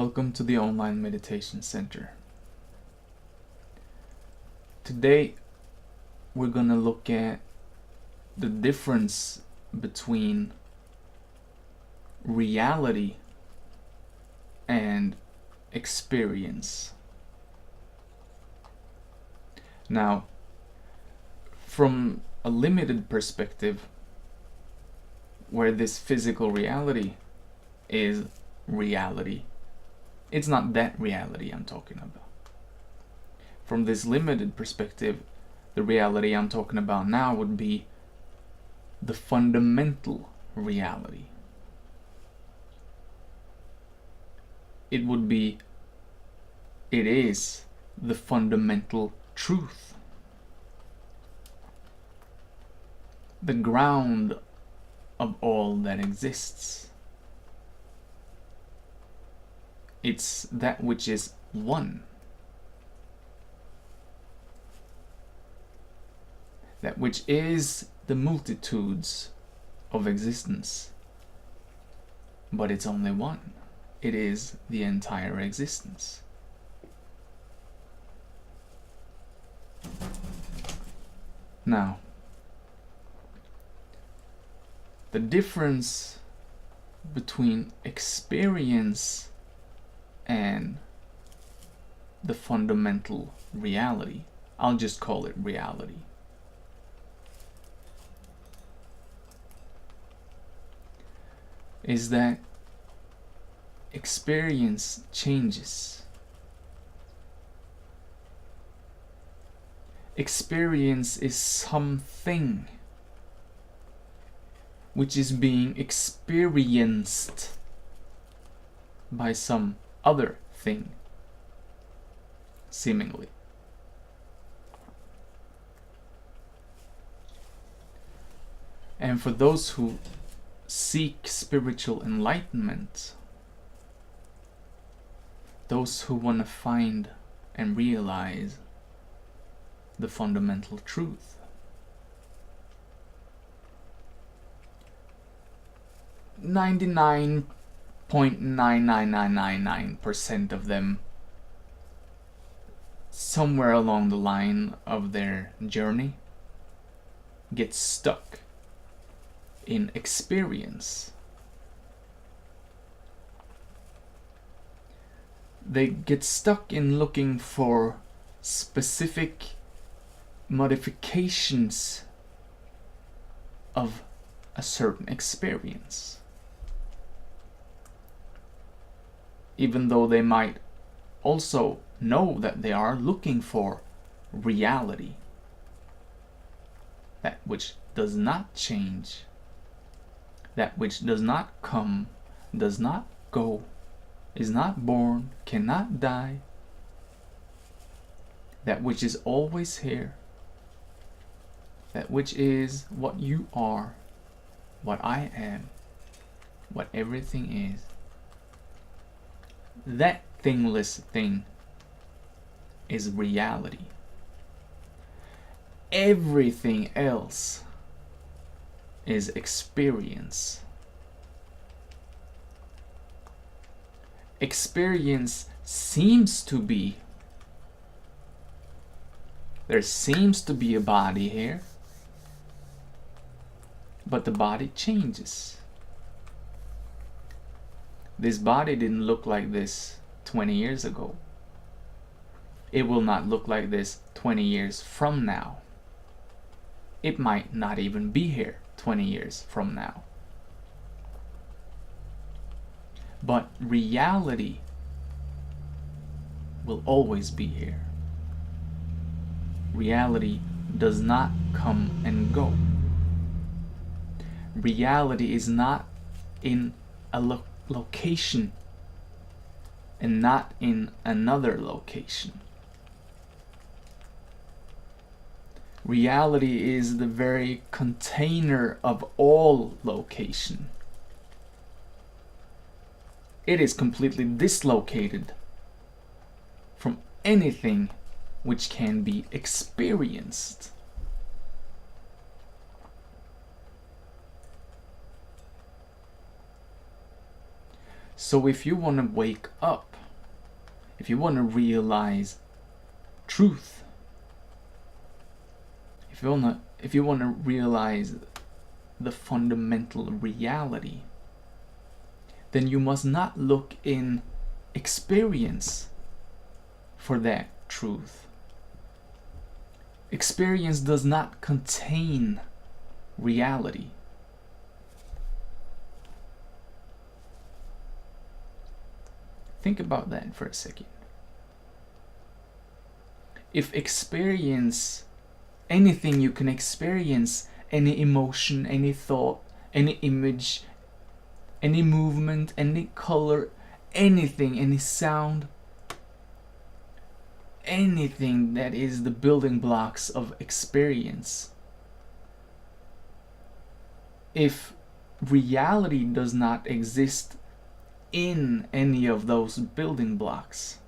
Welcome to the Online Meditation Center. Today we're going to look at the difference between reality and experience. Now, from a limited perspective, where this physical reality is reality, it's not that reality I'm talking about. From this limited perspective, the reality I'm talking about now would be the fundamental reality. It is the fundamental truth. The ground of all that exists. It's that which is one. That which is the multitudes of existence. But it's only one. It is the entire existence. Now, the difference between experience and the fundamental reality, I'll just call it reality, is that experience changes. Experience is something which is being experienced by some other thing, seemingly. And for those who seek spiritual enlightenment, those who want to find and realize the fundamental truth, .99999% of them, somewhere along the line of their journey, get stuck in experience. They get stuck in looking for specific modifications of a certain experience, even though they might also know that they are looking for reality, that which does not change, that which does not come, does not go, is not born, cannot die, that which is always here, that which is what you are, what I am, what everything is. That thingless thing is reality. Everything else is experience. Experience seems to be, there seems to be a body here, but the body changes. This body didn't look like this 20 years ago. It will not look like this 20 years from now. It might not even be here 20 years from now. But reality will always be here. Reality does not come and go. Reality is not in a location and not in another location. Reality is the very container of all location. It is completely dislocated from anything which can be experienced. So if you want to wake up, if you want to realize truth, if you want to realize the fundamental reality, then you must not look in experience for that truth. Experience does not contain reality. Think about that for a second. If experience, anything you can experience, any emotion, any thought, any image, any movement, any color, anything, any sound, anything that is the building blocks of experience. If reality does not exist in any of those building blocks,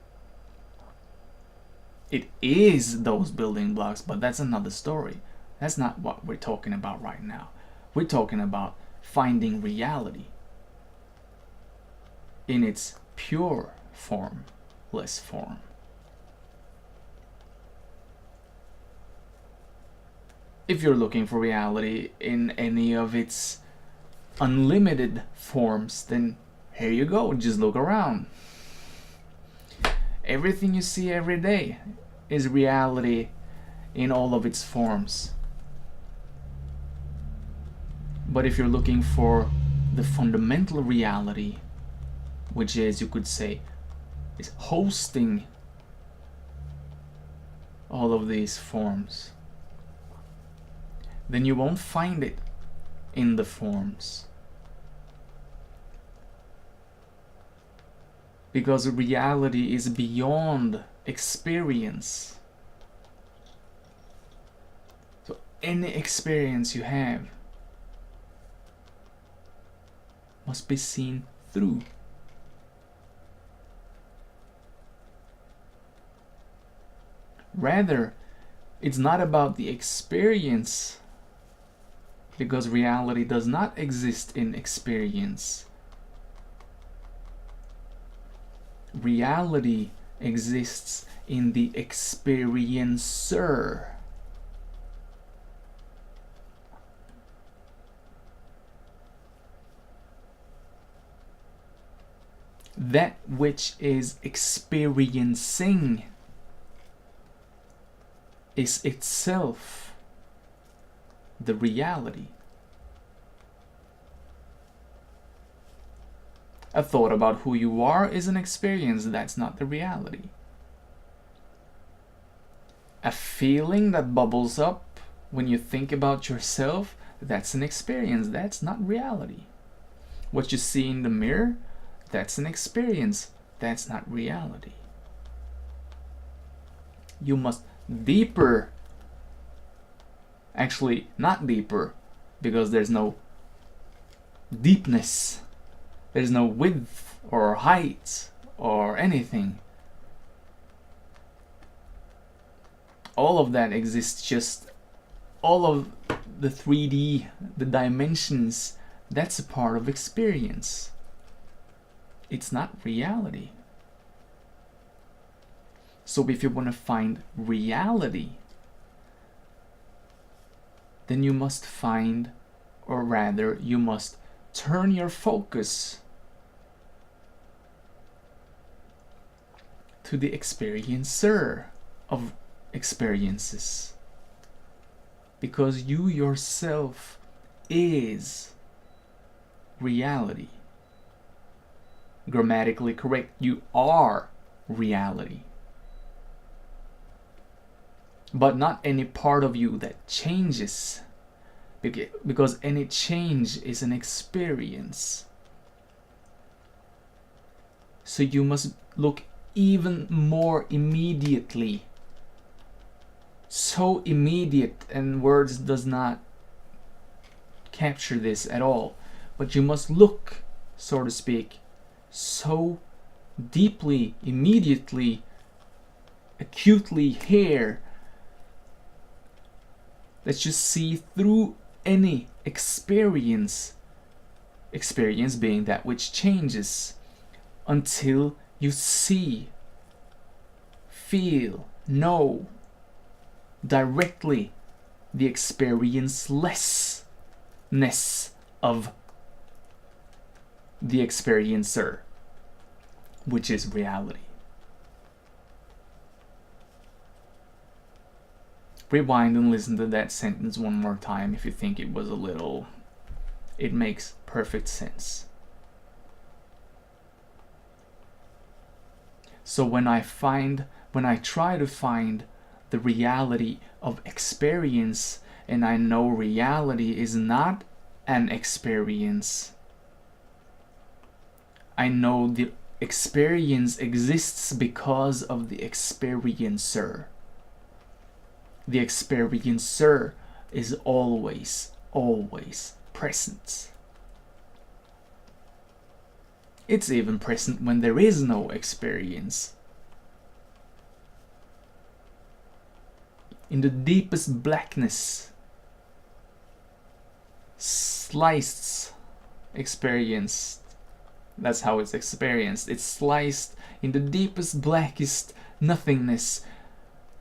it is those building blocks, but that's another story. That's not what we're talking about right now. We're talking about finding reality in its pure formless form. If you're looking for reality in any of its unlimited forms, then here you go, just look around. Everything you see every day is reality in all of its forms. But if you're looking for the fundamental reality, which is, you could say, is hosting all of these forms, then you won't find it in the forms. Because reality is beyond experience. So any experience you have must be seen through. Rather, it's not about the experience, because reality does not exist in experience. Reality exists in the experiencer. That which is experiencing is itself the reality. A thought about who you are is an experience, that's not the reality. A feeling that bubbles up when you think about yourself, that's an experience, that's not reality. What you see in the mirror, that's an experience, that's not reality. You must deeper, actually not deeper, because there's no deepness, there's no width or height or anything. All of that exists, just all of the 3D, the dimensions, that's a part of experience. It's not reality. So if you want to find reality, then you must find, or rather, you must turn your focus to the experiencer of experiences. Because you yourself is reality. Grammatically correct, you are reality. But not any part of you that changes, because any change is an experience. So you must look even more immediately. So immediate, and words does not capture this at all. But you must look, so to speak, so deeply, immediately, acutely here, that you see through any experience. Experience being that which changes. until you see, feel, know directly the experiencelessness of the experiencer, which is reality. Rewind and listen to that sentence one more time if you think it was a little... It makes perfect sense. So when I try to find the reality of experience, and I know reality is not an experience, I know the experience exists because of the experiencer. The experiencer is always, always present. It's even present when there is no experience. In the deepest blackness, sliced experience, that's how it's experienced. It's sliced in the deepest, blackest nothingness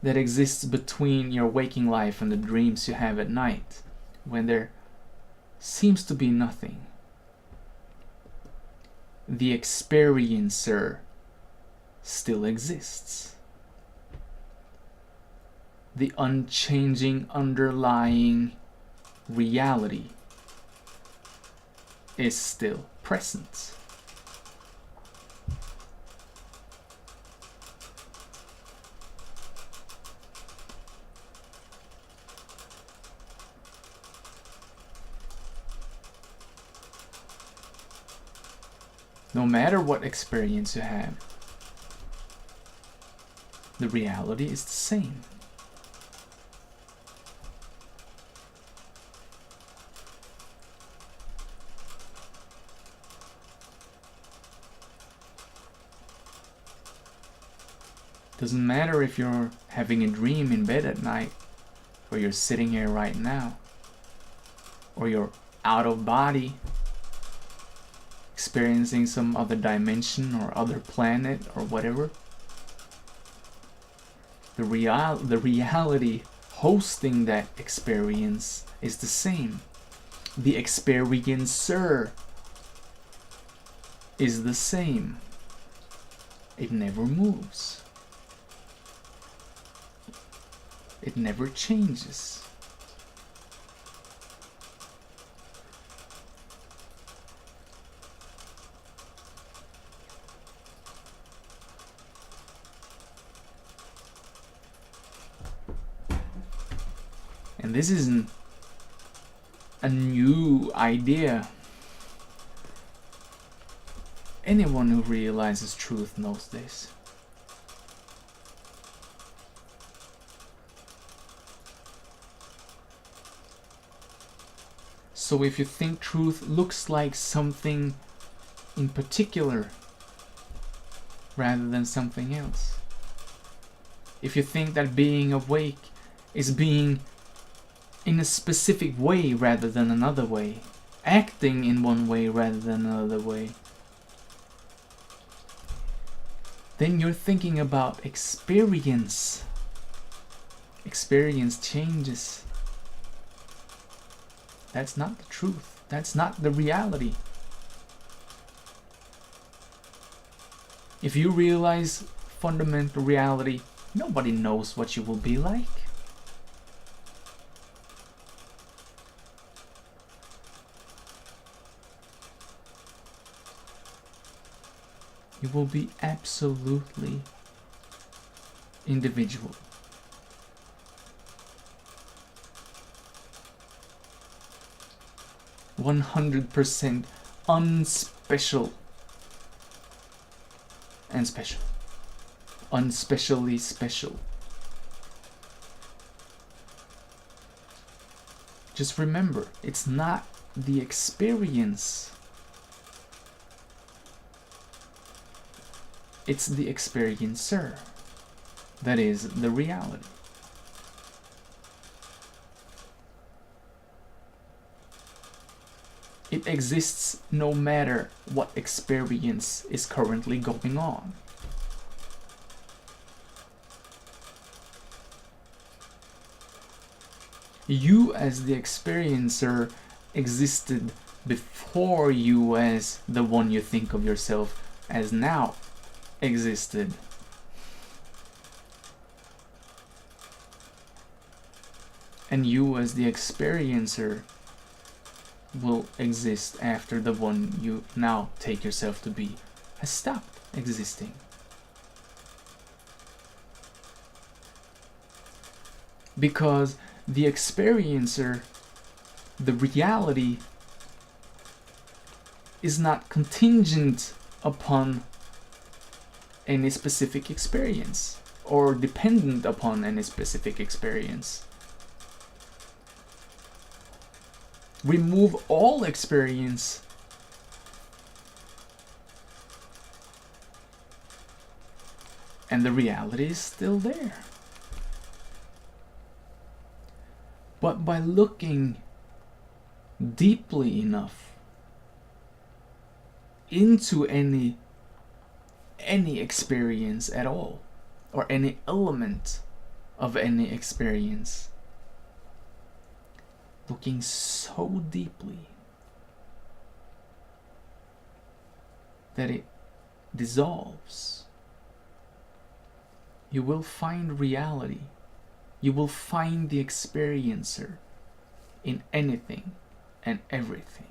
that exists between your waking life and the dreams you have at night, when there seems to be nothing. The experiencer still exists. The unchanging underlying reality is still present. No matter what experience you have, the reality is the same. Doesn't matter if you're having a dream in bed at night, or you're sitting here right now, or you're out of body, experiencing some other dimension or other planet or whatever. The reality hosting that experience is the same. The experiencer is the same. It never moves. It never changes. And this isn't a new idea. Anyone who realizes truth knows this. So if you think truth looks like something in particular rather than something else, if you think that being awake is being in a specific way rather than another way, acting in one way rather than another way, then you're thinking about experience. Experience changes. That's not the truth. That's not the reality. If you realize fundamental reality, nobody knows what you will be like. You will be absolutely individual. %100% unspecial and special. Unspecially special. Just remember, it's not the experience. It's the experiencer that is the reality. It exists no matter what experience is currently going on. You as the experiencer existed before you as the one you think of yourself as now existed. And you as the experiencer will exist after the one you now take yourself to be has stopped existing. Because the experiencer, the reality, is not contingent upon any specific experience or dependent upon any specific experience. Remove all experience and the reality is still there. But by looking deeply enough into any experience at all, or any element of any experience, looking so deeply that it dissolves, you will find reality. You will find the experiencer in anything and everything.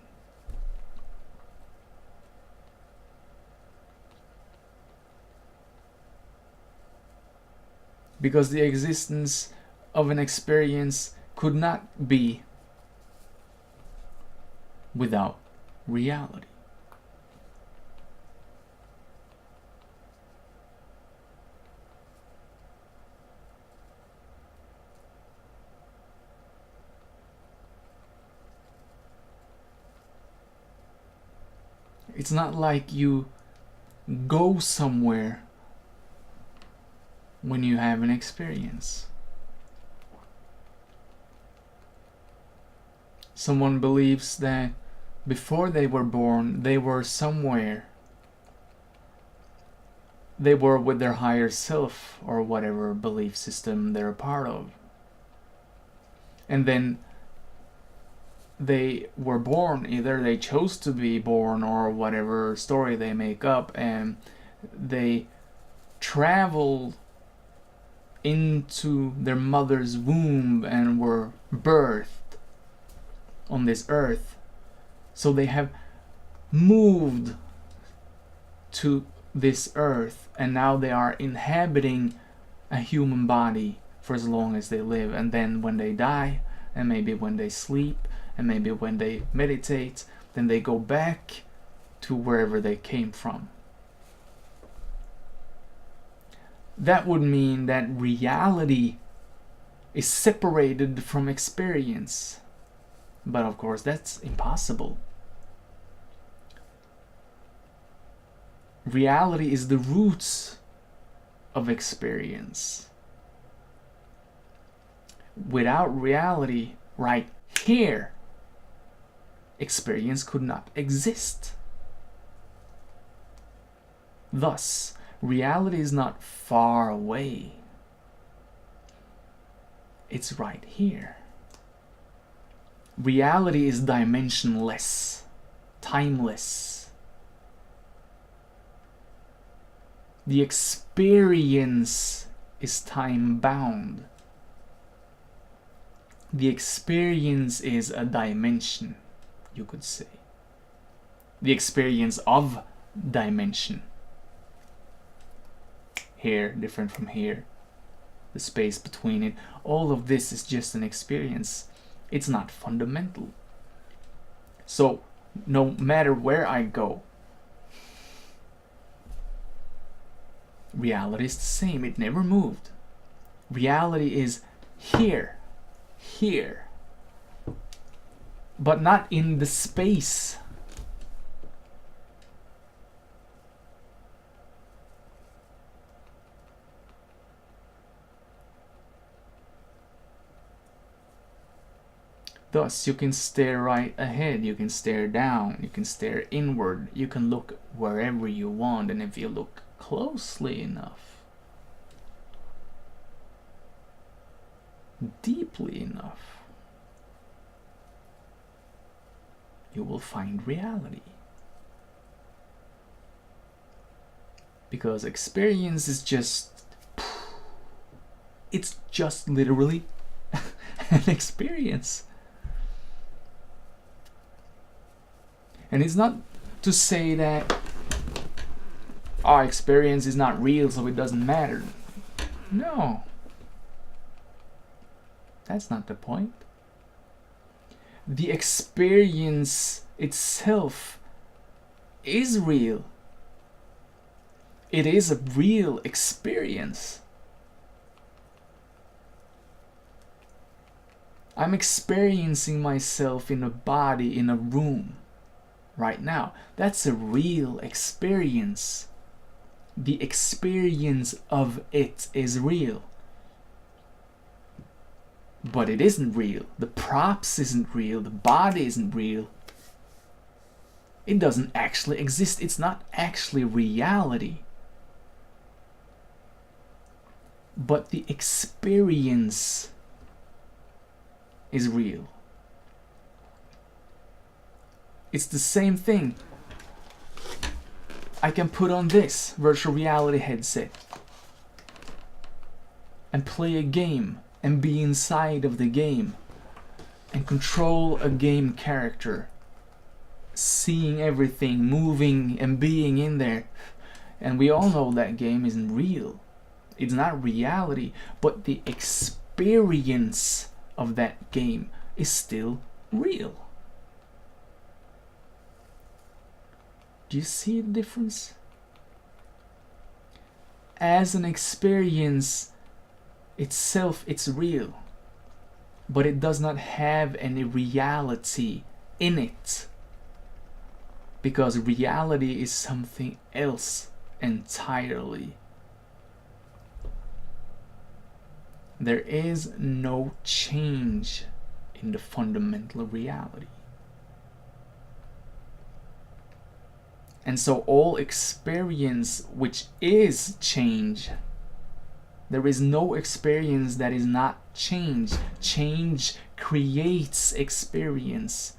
Because the existence of an experience could not be without reality. It's not like you go somewhere when you have an experience. Someone believes that before they were born, they were somewhere. They were with their higher self or whatever belief system they're a part of. And then they were born, either they chose to be born or whatever story they make up, and they traveled into their mother's womb and were birthed on this earth. So they have moved to this earth and now they are inhabiting a human body for as long as they live, and then when they die, and maybe when they sleep, and maybe when they meditate, then they go back to wherever they came from. That would mean that reality is separated from experience. But of course, that's impossible. Reality is the roots of experience. Without reality, right here, experience could not exist. Thus, reality is not far away. It's right here. Reality is dimensionless, timeless. The experience is time-bound. The experience is a dimension, you could say. The experience of dimension. Here, different from here. The space between it. All of this is just an experience. It's not fundamental. So, no matter where I go, reality is the same. It never moved. Reality is here. Here. But not in the space. Thus, you can stare right ahead, you can stare down, you can stare inward, you can look wherever you want, and if you look closely enough, deeply enough, you will find reality. Because experience is just, it's just literally an experience. And it's not to say that our experience is not real, so it doesn't matter. No. That's not the point. The experience itself is real. It is a real experience. I'm experiencing myself in a body in a room right now. That's a real experience. The experience of it is real. But it isn't real. The props isn't real. The body isn't real. It doesn't actually exist. It's not actually reality. But the experience is real. It's the same thing. I can put on this virtual reality headset and play a game and be inside of the game and control a game character, seeing everything, moving and being in there. And we all know that game isn't real. It's not reality, but the experience of that game is still real. Do you see the difference? As an experience itself, it's real, but it does not have any reality in it, because reality is something else entirely. There is no change in the fundamental reality. And so all experience, which is change, there is no experience that is not change. Change creates experience.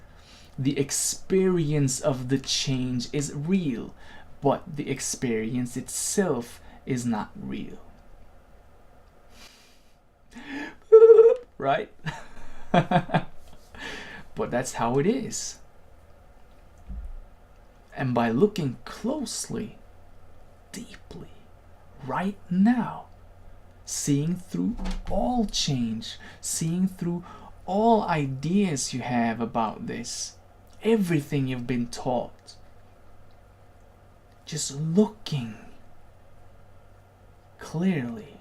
The experience of the change is real, but the experience itself is not real. Right? But that's how it is. And by looking closely, deeply, right now, seeing through all change, seeing through all ideas you have about this, everything you've been taught, just looking clearly,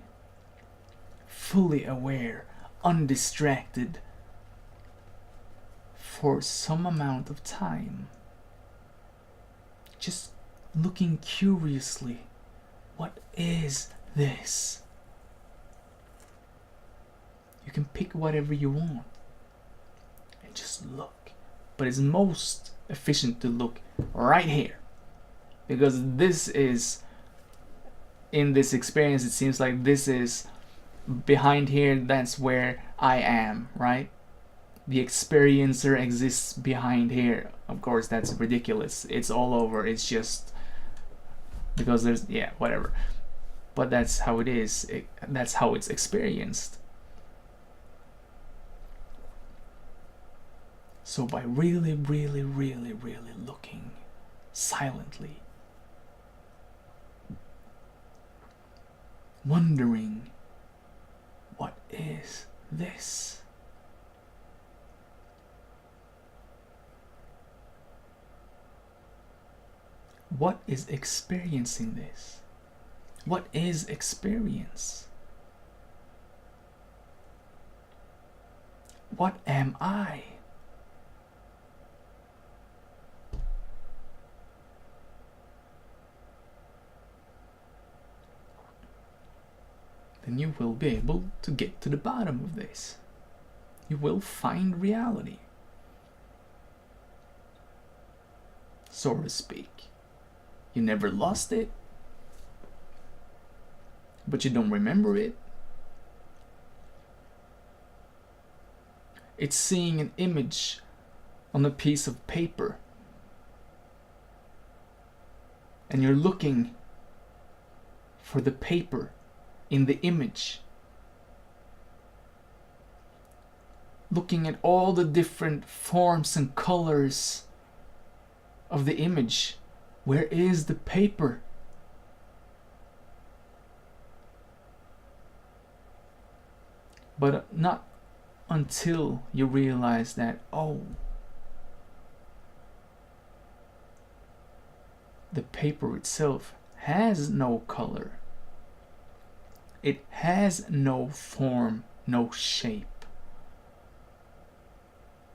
fully aware, undistracted, for some amount of time, just looking curiously, what is this? You can pick whatever you want and just look. But it's most efficient to look right here, because this is, in this experience, it seems like this is behind here. That's where I am, right? The experiencer exists behind here. Of course, that's ridiculous. It's all over. It's just because there's, yeah, whatever. But that's how it is. That's how it's experienced. So by really, really, really, really looking silently, wondering, what is this? What is experiencing this? What is experience? What am I? Then you will be able to get to the bottom of this. You will find reality, so to speak. You never lost it, but you don't remember it. It's seeing an image on a piece of paper, and you're looking for the paper in the image, looking at all the different forms and colors of the image. Where is the paper? But not until you realize that, oh, the paper itself has no color. It has no form, no shape.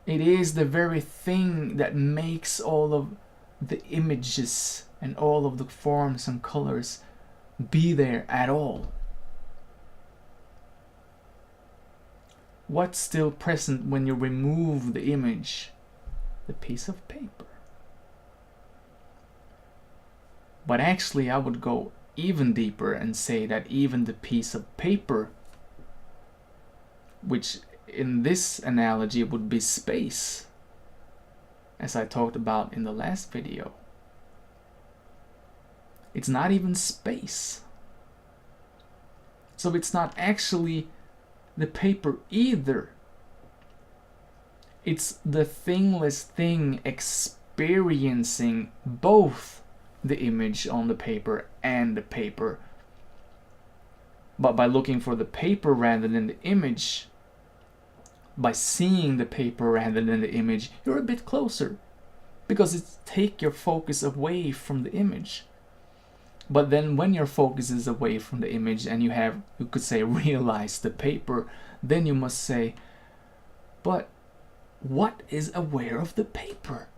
It is the very thing that makes all of the images and all of the forms and colors be there at all. What's still present when you remove the image? The piece of paper. But actually, I would go even deeper and say that even the piece of paper, which in this analogy would be space, as I talked about in the last video, it's not even space. So it's not actually the paper either. It's the thingless thing experiencing both the image on the paper and the paper. But by looking for the paper rather than the image, by seeing the paper rather than the image, you're a bit closer, because it's take your focus away from the image. But then when your focus is away from the image and you have, you could say, realized the paper, then you must say, but what is aware of the paper?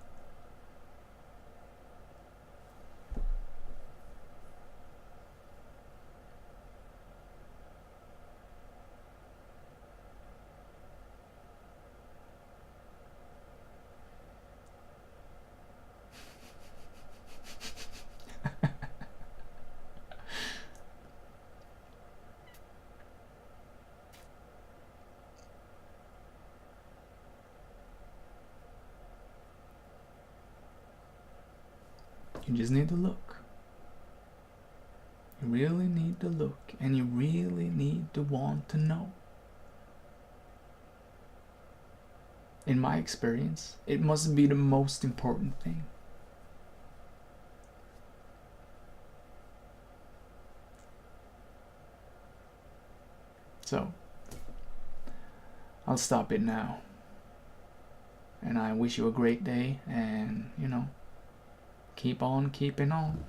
You just need to look. You really need to look, and you really need to want to know. In my experience, it must be the most important thing. So, I'll stop it now. And I wish you a great day, and, keep on keeping on.